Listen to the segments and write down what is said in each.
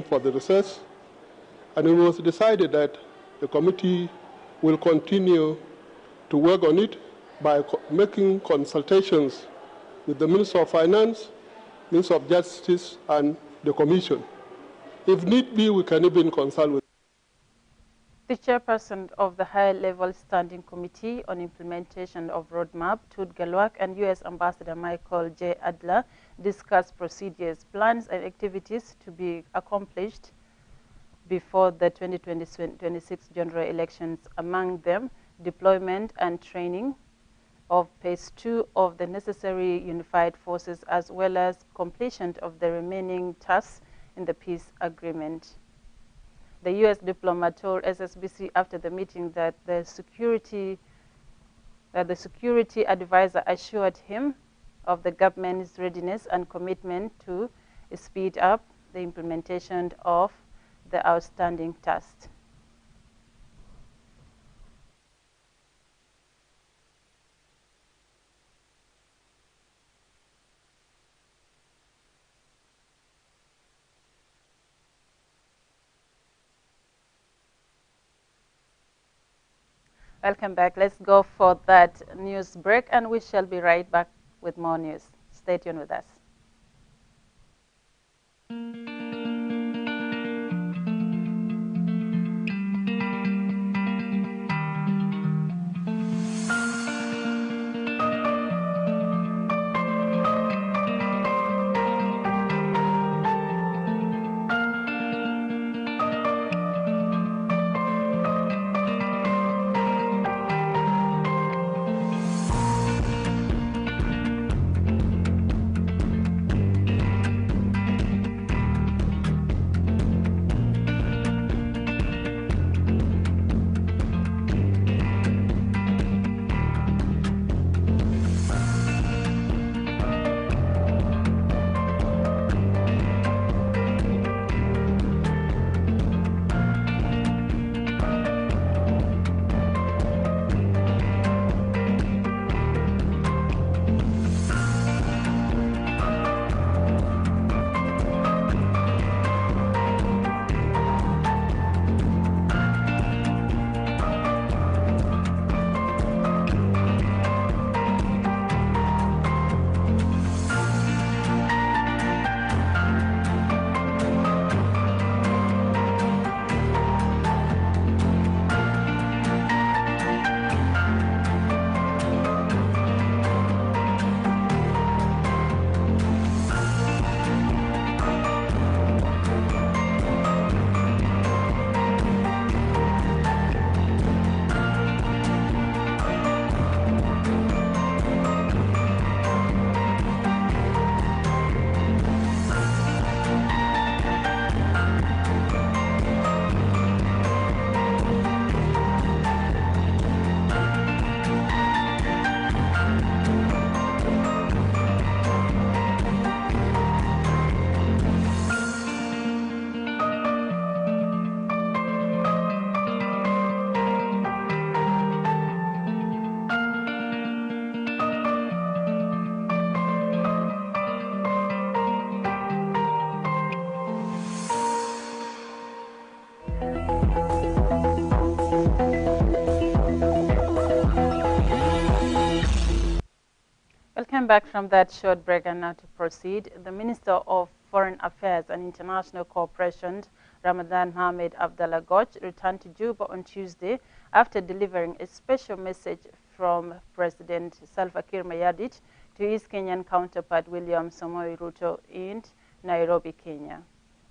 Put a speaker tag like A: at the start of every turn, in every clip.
A: for the research, and it was decided that the committee will continue to work on it by making consultations with the Minister of Finance, Minister of Justice, and the Commission. If need be, we can even consult with
B: the chairperson of the high-level standing committee on implementation of roadmap, Tut Galwak, and U.S. Ambassador Michael J. Adler discussed procedures, plans, and activities to be accomplished before the 2026 general elections, among them deployment and training of phase 2 of the necessary unified forces, as well as completion of the remaining tasks in the peace agreement. The U.S. diplomat told Ssbc after the meeting that the security advisor assured him of the government's readiness and commitment to speed up the implementation of the outstanding tasks. Welcome back. Let's go for that news break, and we shall be right back with more news. Stay tuned with us. Welcome back from that short break, and now to proceed. The Minister of Foreign Affairs and International Cooperation, Ramadan Mohamed Abdallah Goch, returned to Juba on Tuesday after delivering a special message from President Salva Kiir Mayardit to his Kenyan counterpart William Samoei Ruto in Nairobi, Kenya.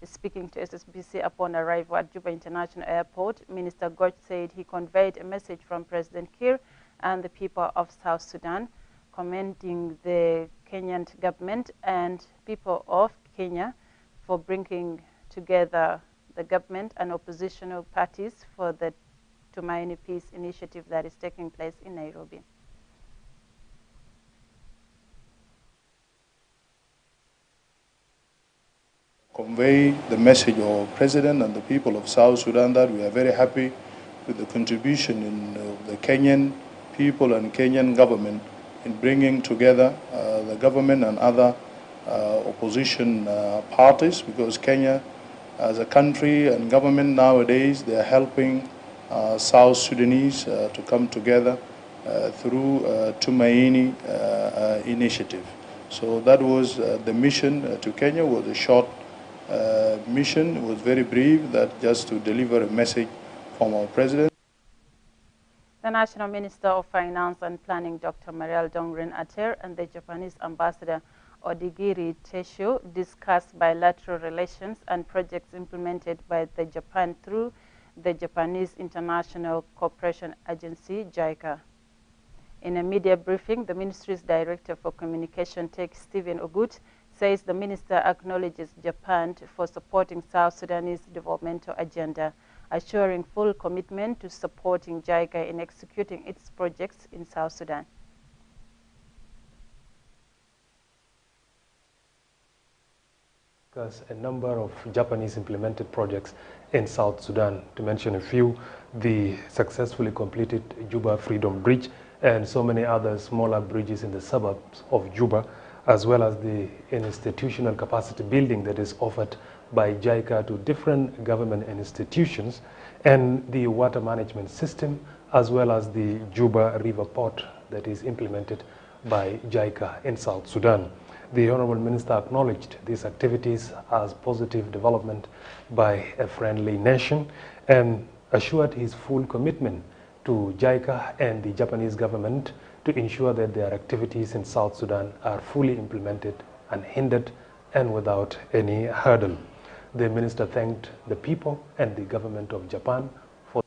B: Speaking to Ssbc upon arrival at Juba International Airport, Minister Goch said he conveyed a message from President Kiir and the people of South Sudan, commending the Kenyan government and people of Kenya for bringing together the government and oppositional parties for the Tumaini Peace Initiative that is taking place in Nairobi.
C: Convey the message of President and the people of South Sudan that we are very happy with the contribution in the Kenyan people and Kenyan government in bringing together the government and other opposition parties, because Kenya As a country and government nowadays, they are helping South Sudanese to come together through Tumaini initiative. So that was the mission to Kenya. Was a short mission. It was very brief, that just to deliver a message from our president.
B: The National Minister of Finance and Planning, Dr. Mariel Dongrin Ater, and the Japanese Ambassador Odigiri Tesho discussed bilateral relations and projects implemented by Japan through the Japanese International Cooperation Agency, JICA. In a media briefing, the ministry's Director for Communication Tech, Stephen Ogut, says the minister acknowledges Japan for supporting South Sudanese developmental agenda, assuring full commitment to supporting JICA in executing its projects in South Sudan.
D: A number of Japanese implemented projects in South Sudan. To mention a few, the successfully completed Juba Freedom Bridge and so many other smaller bridges in the suburbs of Juba, as well as the institutional capacity building that is offered by JICA to different government institutions, and the water management system, as well as the Juba River Port that is implemented by JICA in South Sudan. The Honorable Minister acknowledged these activities as positive development by a friendly nation and assured his full commitment to JICA and the Japanese government to ensure that their activities in South Sudan are fully implemented, unhindered, and without any hurdle. The minister thanked the people and the government of Japan for.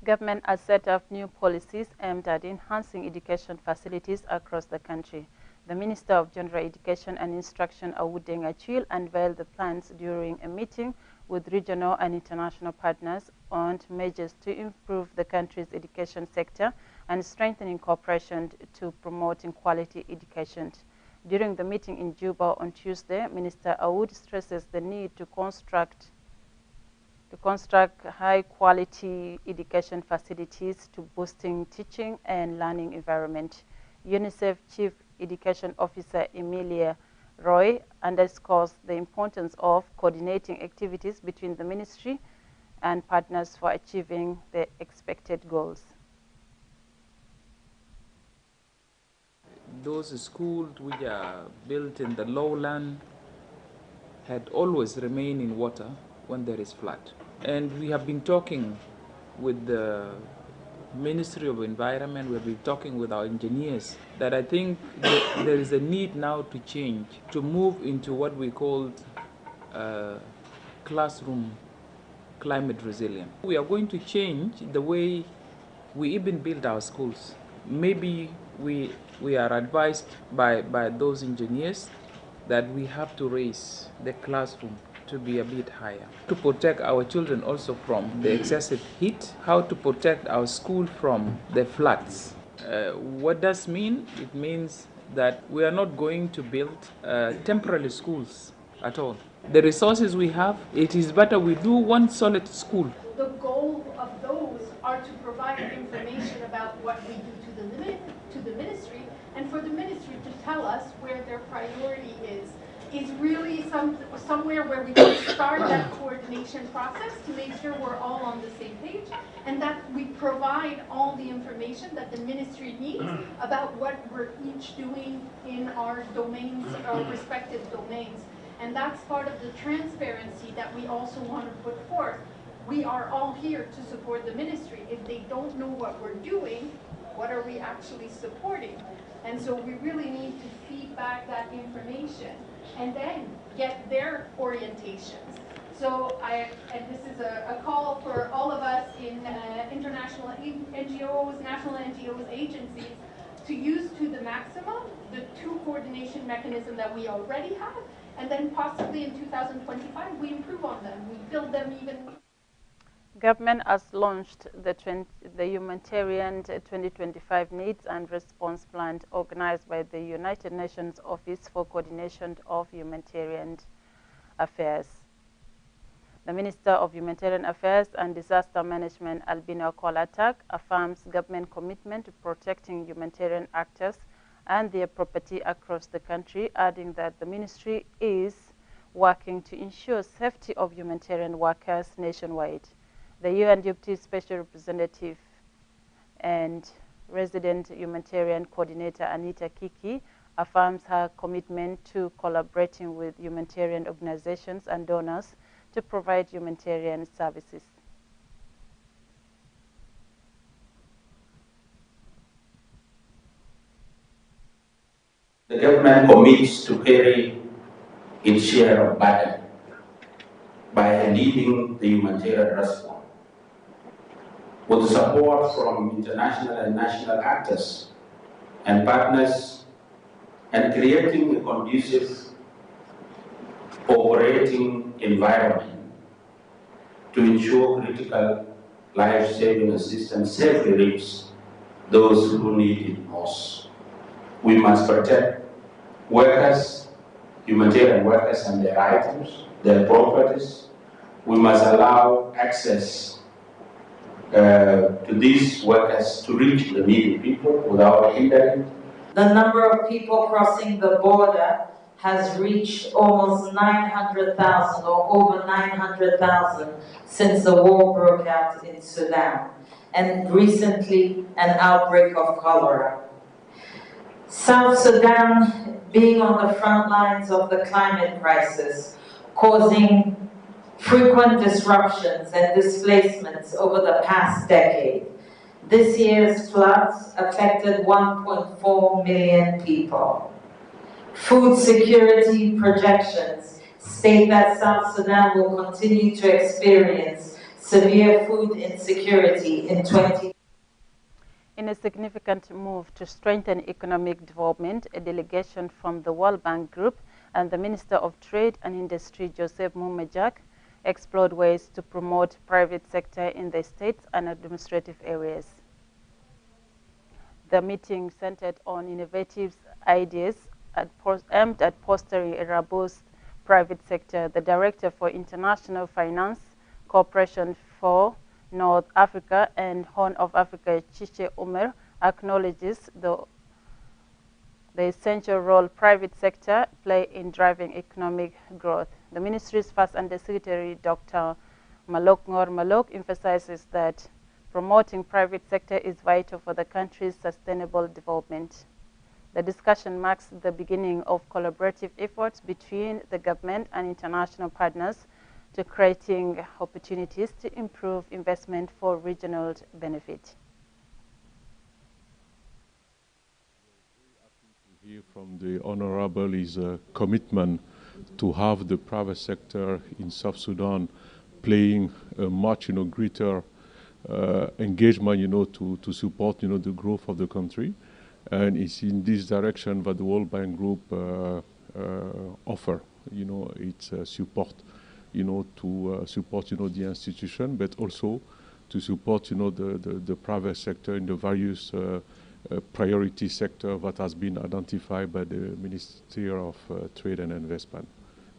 B: Government has set up new policies aimed at enhancing education facilities across the country. The Minister of General Education and Instruction, Awudeng Achil, unveiled the plans during a meeting with regional and international partners on measures to improve the country's education sector and strengthening cooperation to promoting quality education. During the meeting in Juba on Tuesday, Minister Awud stresses the need to construct high-quality education facilities to boosting teaching and learning environment. UNICEF Chief Education Officer Emilia Roy underscores the importance of coordinating activities between the ministry and partners for achieving the expected goals.
E: Those schools which are built in the lowland had always remained in water when there is flood. And we have been talking with the Ministry of Environment, we have been talking with our engineers, that I think there is a need now to change, to move into what we call classroom climate resilient. We are going to change the way we even build our schools. Maybe we are advised by those engineers that we have to raise the classroom to be a bit higher, to protect our children also from the excessive heat, how to protect our school from the floods. What does mean? It means that we are not going to build temporary schools at all. The resources we have, it is better we do one solid school.
F: The goal of those are to provide information about what we do to the ministry, and for the ministry to tell us where their priority is really somewhere where we can start that coordination process to make sure we're all on the same page, and that we provide all the information that the ministry needs about what we're each doing in our domains, our respective domains. And that's part of the transparency that we also want to put forth. We are all here to support the ministry. If they don't know what we're doing, what are we actually supporting? And so we really need to feed back that information and then get their orientations. So and this is a call for all of us in international NGOs, national NGOs, agencies, to use to the maximum the two coordination mechanisms that we already have, and then possibly in 2025 we improve on them, we build them even.
B: Government has launched the Humanitarian 2025 Needs and Response Plan organized by the United Nations Office for Coordination of Humanitarian Affairs. The Minister of Humanitarian Affairs and Disaster Management, Albino Kolatak, affirms government commitment to protecting humanitarian actors and their property across the country, adding that the ministry is working to ensure safety of humanitarian workers nationwide. The UN Deputy Special Representative and resident humanitarian coordinator Anita Kiki affirms her commitment to collaborating with humanitarian organizations and donors to provide humanitarian services.
G: The government commits to carry its share of burden by leading the humanitarian response. With support from international and national actors and partners, and creating a conducive operating environment to ensure critical life-saving assistance safely reaches those who need it most. We must protect workers, humanitarian workers and their items, their properties. We must allow access to these workers to reach the needy people without hindering.
H: The number of people crossing the border has reached almost 900,000 or over 900,000 since the war broke out in Sudan, and recently an outbreak of cholera. South Sudan being on the front lines of the climate crisis, causing frequent disruptions and displacements over the past decade. This year's floods affected 1.4 million people. Food security projections state that South Sudan will continue to experience severe food insecurity in 2020.
B: In a significant move to strengthen economic development, a delegation from the World Bank Group and the Minister of Trade and Industry, Joseph Mumejak, explored ways to promote private sector in the states and administrative areas. The meeting centered on innovative ideas aimed at fostering a robust private sector. The Director for International Finance Cooperation for North Africa and Horn of Africa, Chiche Umer, acknowledges the essential role private sector play in driving economic growth. The ministry's first undersecretary, Dr. Malok Ngor Malok, emphasizes that promoting private sector is vital for the country's sustainable development. The discussion marks the beginning of collaborative efforts between the government and international partners to creating opportunities to improve investment for regional benefit.
I: Hear from the Honorable is a commitment to have the private sector in South Sudan playing a much greater engagement to support the growth of the country, and it's in this direction that the World Bank Group offer its support to support the institution, but also to support the private sector in the various priority sector that has been identified by the Ministry of Trade and Investment.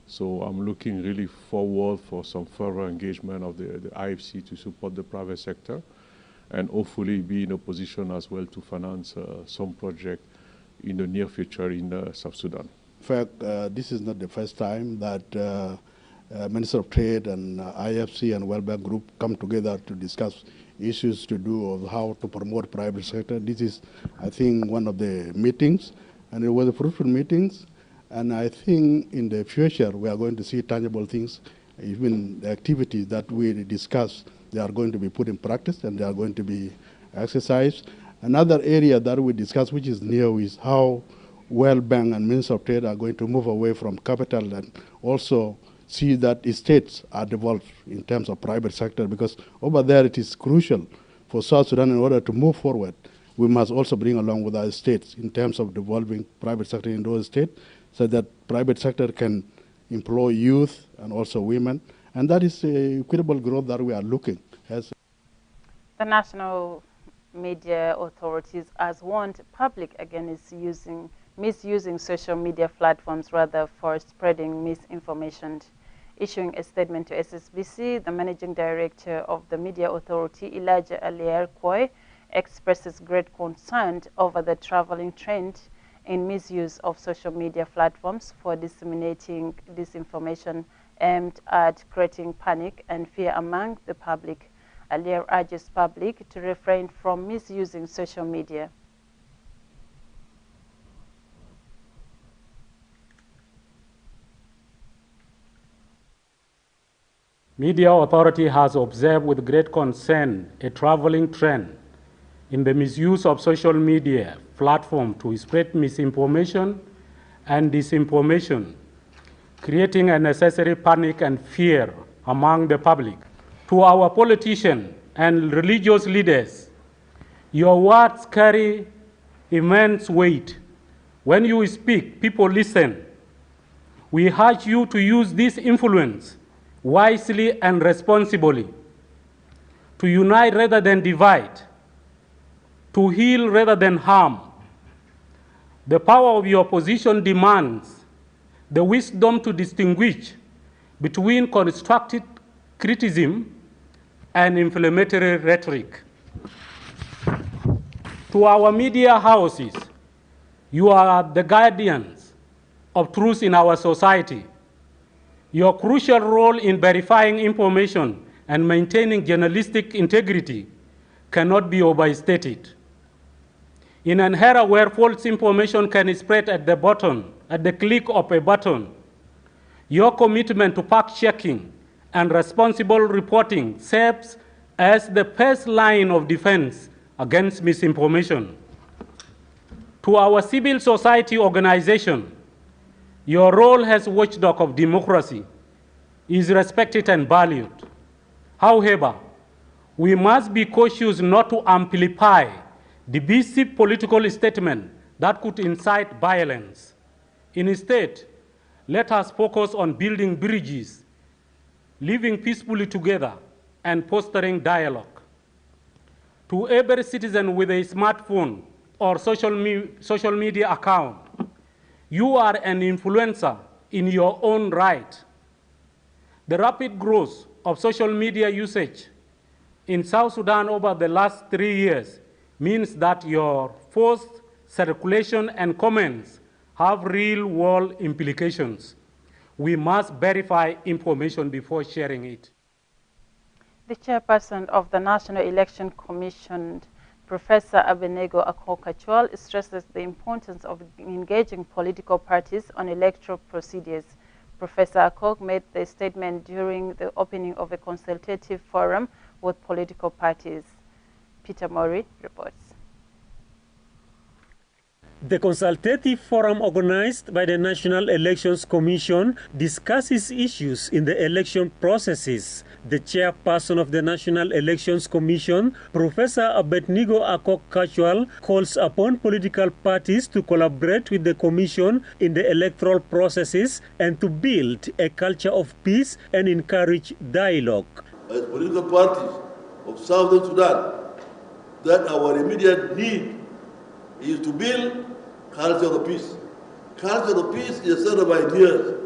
I: So I'm looking really forward for some further engagement of the IFC to support the private sector, and hopefully be in a position as well to finance some project in the near future in South Sudan.
J: In fact, this is not the first time that Minister of Trade and IFC and World Bank Group come together to discuss issues to do of how to promote private sector. This is, I think, one of the meetings, and it was a fruitful meetings. And I think in the future we are going to see tangible things. Even the activities that we discuss, they are going to be put in practice and they are going to be exercised. Another area that we discuss, which is new, is how World Bank and Minister of Trade are going to move away from capital and also see that states are developed in terms of private sector, because over there it is crucial for South Sudan in order to move forward. We must also bring along with our states in terms of developing private sector in those states, so that private sector can employ youth and also women. And that is equitable growth that we are looking at.
B: The national media authorities has warned public against misusing social media platforms rather for spreading misinformation. Issuing a statement to Ssbc, the managing director of the media authority, Elijah Alier Koi, expresses great concern over the traveling trend in misuse of social media platforms for disseminating disinformation aimed at creating panic and fear among the public. Alier urges public to refrain from misusing social media.
K: Media Authority has observed with great concern a traveling trend in the misuse of social media platform to spread misinformation and disinformation, creating unnecessary panic and fear among the public. To our politicians and religious leaders, your words carry immense weight. When you speak, people listen. We urge you to use this influence wisely and responsibly, to unite rather than divide, to heal rather than harm. The power of your position demands the wisdom to distinguish between constructive criticism and inflammatory rhetoric. To our media houses, you are the guardians of truth in our society. Your crucial role in verifying information and maintaining journalistic integrity cannot be overstated. In an era where false information can spread at the click of a button, your commitment to fact-checking and responsible reporting serves as the first line of defense against misinformation. To our civil society organization, your role as watchdog of democracy is respected and valued. However, we must be cautious not to amplify divisive political statements that could incite violence. Instead, let us focus on building bridges, living peacefully together, and fostering dialogue. To every citizen with a smartphone or social media account, you are an influencer in your own right. The rapid growth of social media usage in South Sudan over the last 3 years means that your forced circulation and comments have real-world implications. We must verify information before sharing it.
B: The chairperson of the National Election Commission, Professor Abednego Akok-Kachwal, stresses the importance of engaging political parties on electoral procedures. Professor Akok made the statement during the opening of a consultative forum with political parties. Peter Mori reports.
L: The consultative forum organized by the National Elections Commission discusses issues in the election processes. The chairperson of the National Elections Commission, Professor Abednego Akok-Kachwal, calls upon political parties to collaborate with the Commission in the electoral processes and to build a culture of peace and encourage dialogue.
M: As political parties of Southern Sudan, that our immediate need is to build culture of peace. Culture of peace is a set of ideas,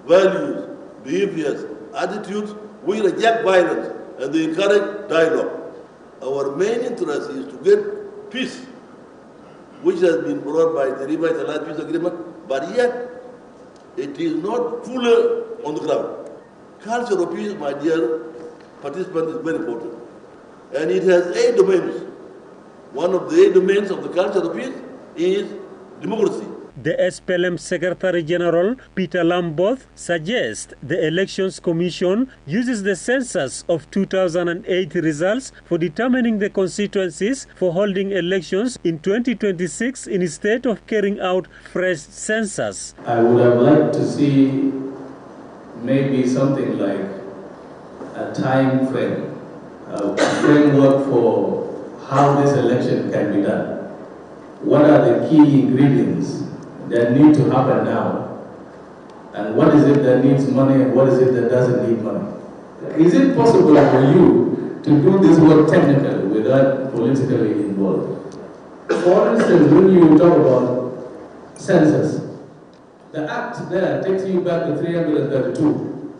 M: values, behaviors, attitudes which reject violence and they encourage dialogue. Our main interest is to get peace, which has been brought by the revitalized peace agreement, but yet it is not fully on the ground. Culture of peace, my dear participants, is very important. And it has 8 domains. One of the 8 domains of the culture of peace is democracy.
L: The SPLM Secretary General, Peter Lamboth, suggests the Elections Commission uses the census of 2008 results for determining the constituencies for holding elections in 2026 instead of carrying out fresh census.
N: I would have liked to see maybe something like a time frame, a framework for how this election can be done. What are the key ingredients that need to happen now? And what is it that needs money and what is it that doesn't need money? Is it possible for you to do this work technically without politically involved? For instance, when you talk about census, the act there takes you back to 332.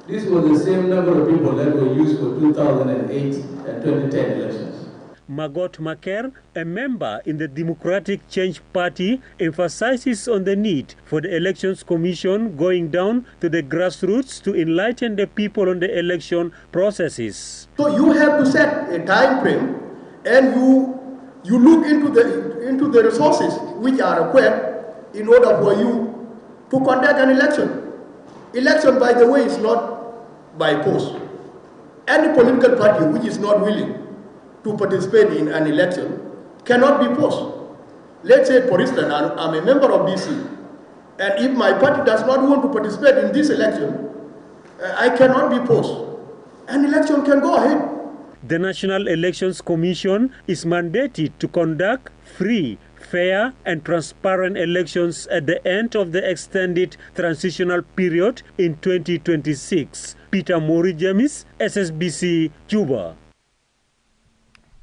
N: This was the same number of people that were used for 2008 and 2010 elections.
L: Margot Maker, a member in the Democratic Change Party, emphasizes on the need for the Elections Commission going down to the grassroots to enlighten the people on the election processes.
O: So you have to set a time frame, and you look into the resources which are required in order for you to conduct an election. Election, by the way, is not by post. Any political party which is not willing to participate in an election cannot be post. Let's say, for instance, I'm a member of DC, and if my party does not want to participate in this election, I cannot be post. An election can go ahead.
L: The National Elections Commission is mandated to conduct free, fair and transparent elections at the end of the extended transitional period in 2026. Peter Mori James, Ssbc, Juba.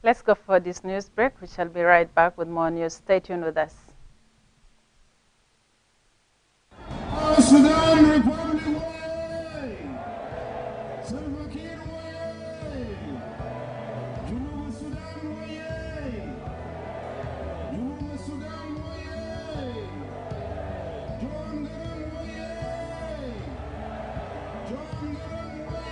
B: Let's go for this news break. We shall be right back with more news. Stay tuned with us.
P: Sudan Republic way! Salva Kiir way! Junuba Sudan way! Junuba Sudan way! John Garang way! John Garang way!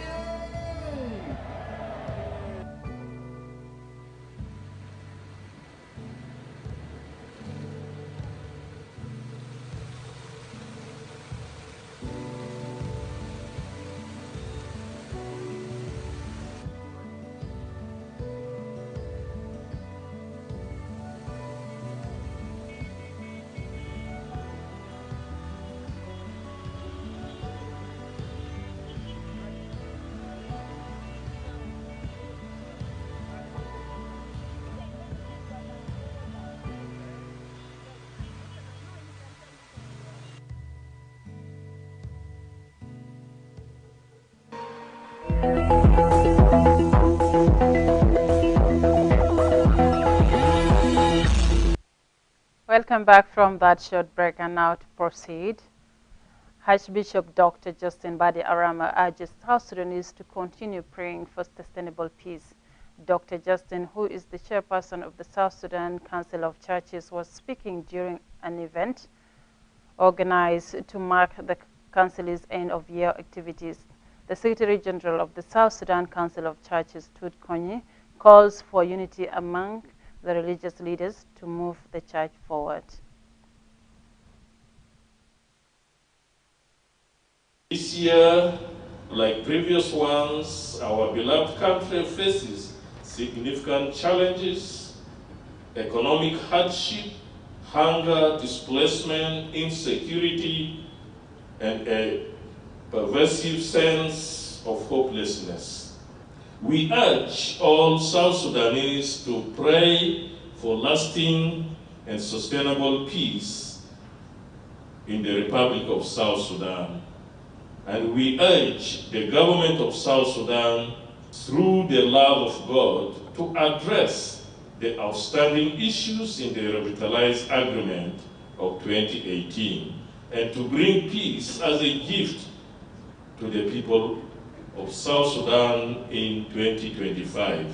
B: Welcome back from that short break, and now to proceed. Archbishop Dr. Justin Badi Arama urges South Sudanese to continue praying for sustainable peace. Dr. Justin, who is the chairperson of the South Sudan Council of Churches, was speaking during an event organized to mark the Council's end-of-year activities. The Secretary General of the South Sudan Council of Churches, Tut Konyi, calls for unity among the religious leaders to move the church forward.
Q: This year, like previous ones, our beloved country faces significant challenges: economic hardship, hunger, displacement, insecurity, and a pervasive sense of hopelessness. We urge all South Sudanese to pray for lasting and sustainable peace in the Republic of South Sudan. And we urge the government of South Sudan, through the love of God, to address the outstanding issues in the revitalized agreement of 2018 and to bring peace as a gift to the people of South Sudan in 2025.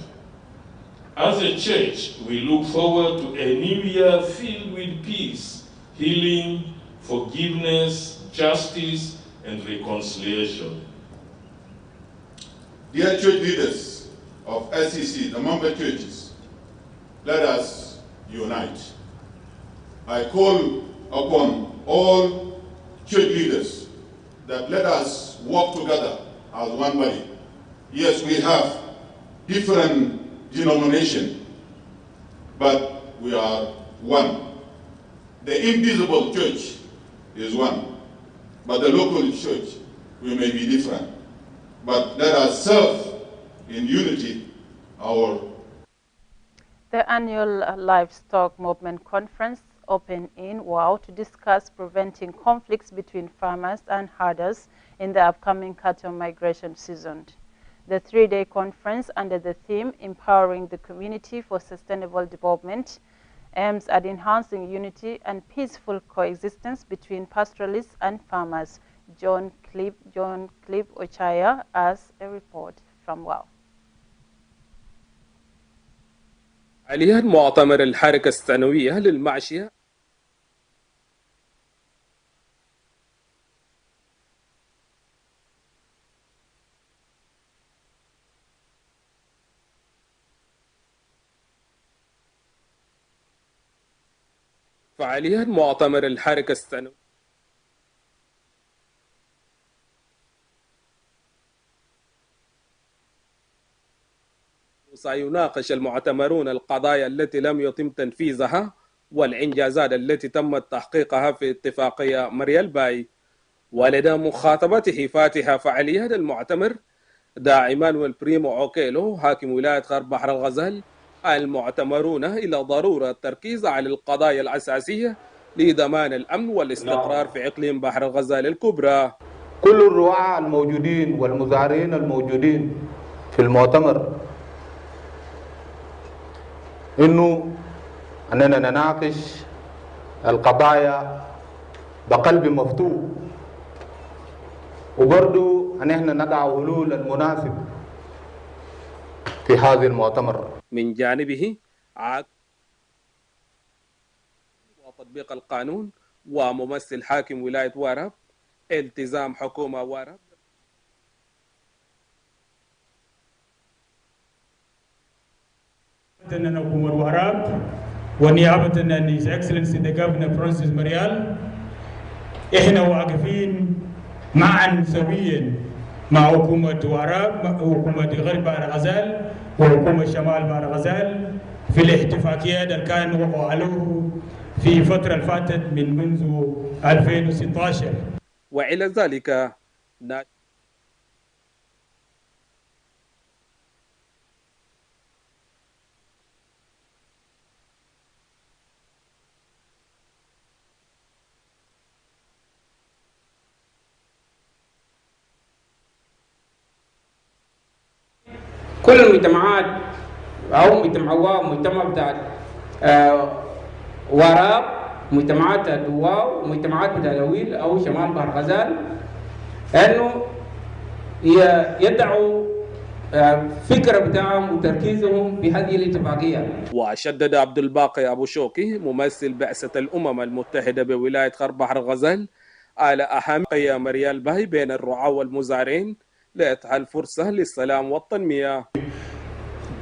Q: As a church, we look forward to a new year filled with peace, healing, forgiveness, justice, and reconciliation.
R: Dear church leaders of Ssbc, the member churches, let us unite. I call upon all church leaders that let us work together as one body. Yes, we have different denominations, but we are one. The invisible church is one, but the local church, we may be different. But let us serve in unity our...
B: The annual Livestock Movement Conference opened in Wow to discuss preventing conflicts between farmers and herders in the upcoming cattle migration season. The three-day conference, under the theme Empowering the Community for Sustainable Development, aims at enhancing unity and peaceful coexistence between pastoralists and farmers. John Clive Ochaya has a report from Wow.
S: فعاليات مؤتمر الحركة السنوية للماشية فعاليات مؤتمر الحركة السنوية سيناقش المعتمرون القضايا التي لم يتم تنفيذها والإنجازات التي تم تحقيقها في اتفاقية مريال باي. ولدى مخاطبته فاتحة فعاليات المعتمر داعي مانويل بريمو أوكيلو حاكم ولاية غرب بحر الغزال المعتمرون إلى ضرورة التركيز على القضايا الأساسية لضمان الأمن والاستقرار في إقليم بحر الغزال الكبرى.
T: كل الرعاة الموجودين والمزارعين الموجودين في المؤتمر إنه أننا نناقش القضايا بقلب مفتوح، وبرضو أن احنا نضع حلول المناسب في هذا المؤتمر.
S: من جانبه وتطبيق القانون وممثل حاكم ولاية واراب التزام حكومة واراب
U: حكومة واراب ونيابة عن His Excellency the Governor فرانسيس مريال، احنا واقفين معا سويا مع حكومة واراب، حكومة غرب بحر الغزال وحكومة شمال بحر الغزال في الاحتفاقيات اللي كانوا وقعوا عليه في فترة الفاتت منذ 2016.
S: وإلى ذلك
V: كل المجتمعات أو مجتمع بتاع وراب، مجتمعات الدواو، ومجتمعات بتاع الويل أو شمال بحر غزال، إنه يدعوا فكرة بتاعهم وتركيزهم في هذه الاتفاقية.
S: وشدد عبد الباقي أبو شوقي ممثل بعثة الأمم المتحدة بولاية غرب بحر الغزال على أهمية مريال باي بين الرعاة والمزارعين لإتاحة الفرصة للسلام والتنمية.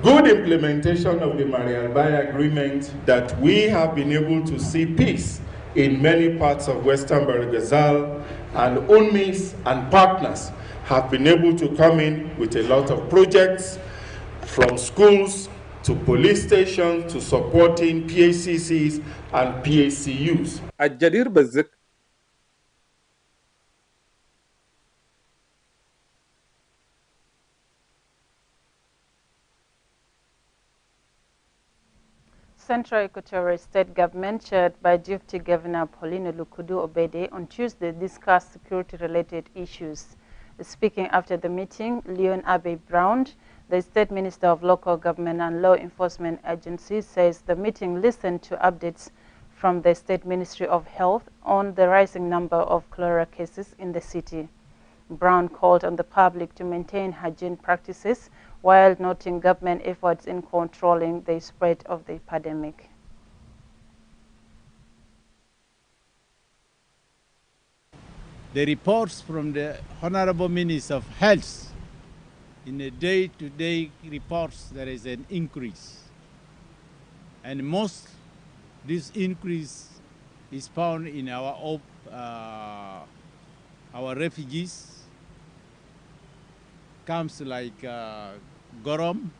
W: Good implementation of the Marial Bay Agreement that we have been able to see peace in many parts of Western Bahr el Ghazal, and UNMIS and partners have been able to come in with a lot of projects, from schools to police stations to supporting PACCs and PACUs.
S: الجدير بالذكر
B: Central Equatorial State Government, chaired by Deputy Governor Paulino Lukudu Obede, on Tuesday discussed security-related issues. Speaking after the meeting, Leon Abe Brown, the State Minister of Local Government and Law Enforcement Agencies, says the meeting listened to updates from the State Ministry of Health on the rising number of cholera cases in the city. Brown called on the public to maintain hygiene practices while noting government efforts in controlling the spread of the pandemic.
X: The reports from the Honorable Minister of Health, in the day-to-day reports, there is an increase. And most this increase is found in our refugees camps like Gorom,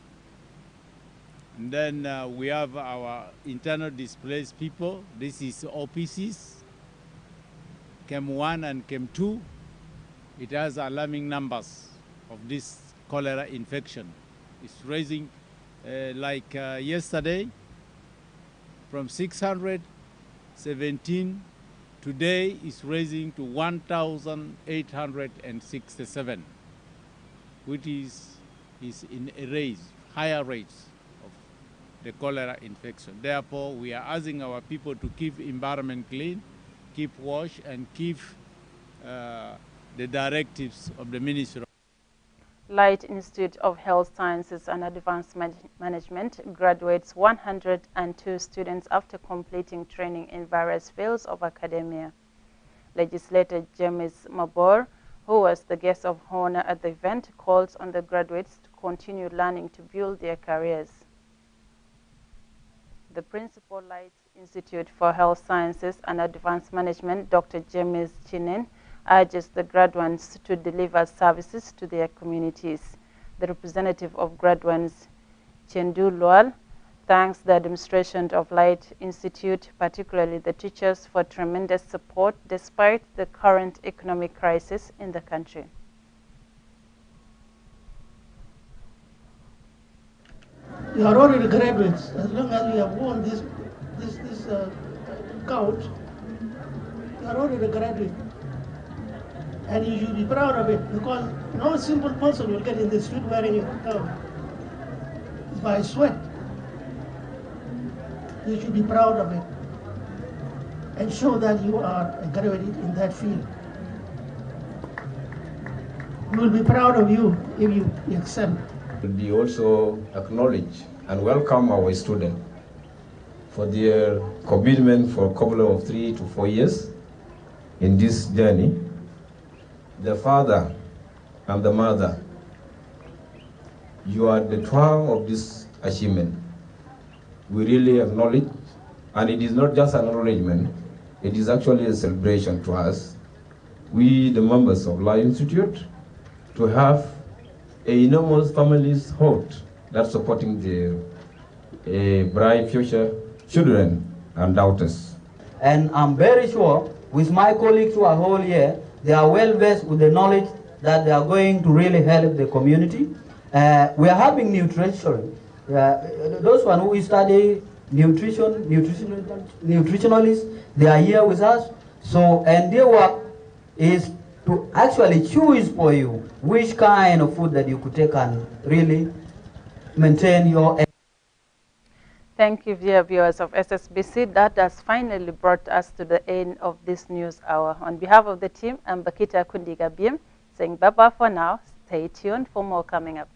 X: and then we have our internal displaced people. This is OPCs, Chem 1 and Chem 2. It has alarming numbers of this cholera infection. It's raising, yesterday, from 617, today is raising to 1,867, which is in a higher rates of the cholera infection. Therefore, we are asking our people to keep environment clean, keep wash, and keep the directives of the Ministry.
B: Light Institute of Health Sciences and Advanced Management graduates 102 students after completing training in various fields of academia. Legislator James Mabor, who was the guest of honor at the event, calls on the graduates to continue learning to build their careers. The principal Light Institute for Health Sciences and Advanced Management, Dr. James Chinen, urges the graduates to deliver services to their communities. The representative of graduates, Chendu Lual, thanks the administration of Light Institute, particularly the teachers, for tremendous support despite the current economic crisis in the country.
A: You are already graduates. As long as you have won this count, you are already a graduate. And you should be proud of it, because no simple person will get in the street wearing your gown. It's by sweat. You should be proud of it and show that you are a graduate in that field. We will be proud of you if you excel.
C: We also acknowledge and welcome our students for their commitment for a couple of 3 to 4 years in this journey. The father and the mother, you are the twin of this achievement. We really acknowledge, and it is not just an acknowledgement, it is actually a celebration to us, we the members of Light Institute, to have an enormous family's heart that's supporting their bright future children and daughters.
D: And I'm very sure with my colleagues who are all here, they are well versed with the knowledge that they are going to really help the community. We are having nutrition. Those one who study nutritionalists, they are here with us. So, and their work is to actually choose for you which kind of food that you could take and really maintain your.
B: Thank you, dear viewers of SSBC. That has finally brought us to the end of this news hour. On behalf of the team, I'm Bakita Kundiga Biem saying bye-bye for now. Stay tuned for more coming up.